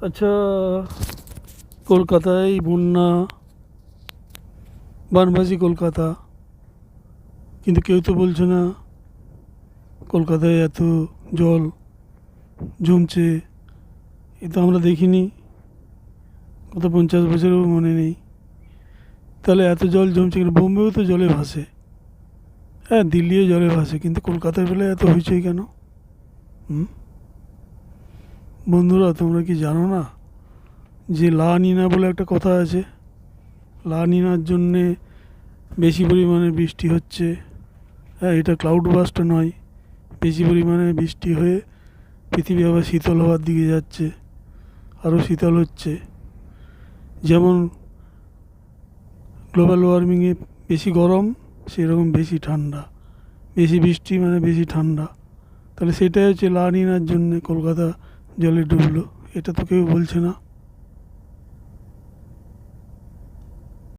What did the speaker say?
আচ্ছা, কলকাতায় বন্যা, বানভাসি কলকাতা, কিন্তু কেউ তো বলছে না কলকাতায় এত জল জমছে। এ তো আমরা দেখিনি, গত 50 বছরেও মনে নেই। তাহলে এত জল জমছে কেন? বোম্বেও তো জলে ভাসে, হ্যাঁ দিল্লিও জলে ভাসে, কিন্তু কলকাতার বেলায় এত হইচই কেন? হুম? বন্ধুরা, তোমরা কি জানো না যে লা নিনা বলে একটা কথা আছে? লা নিনার জন্যে বেশি পরিমাণে বৃষ্টি হচ্ছে। হ্যাঁ, এটা ক্লাউড বাস্ট নয়, বেশি পরিমাণে বৃষ্টি হয়ে পৃথিবী আবার শীতল হওয়ার দিকে যাচ্ছে, আরও শীতল হচ্ছে। যেমন গ্লোবাল ওয়ার্মিংয়ে বেশি গরম, সেরকম বেশি ঠান্ডা, বেশি বৃষ্টি মানে বেশি ঠান্ডা। তাহলে সেটাই হচ্ছে লা নিনার জন্যে কলকাতা জলে ডুবলো, এটা তো কেউ বলছে না।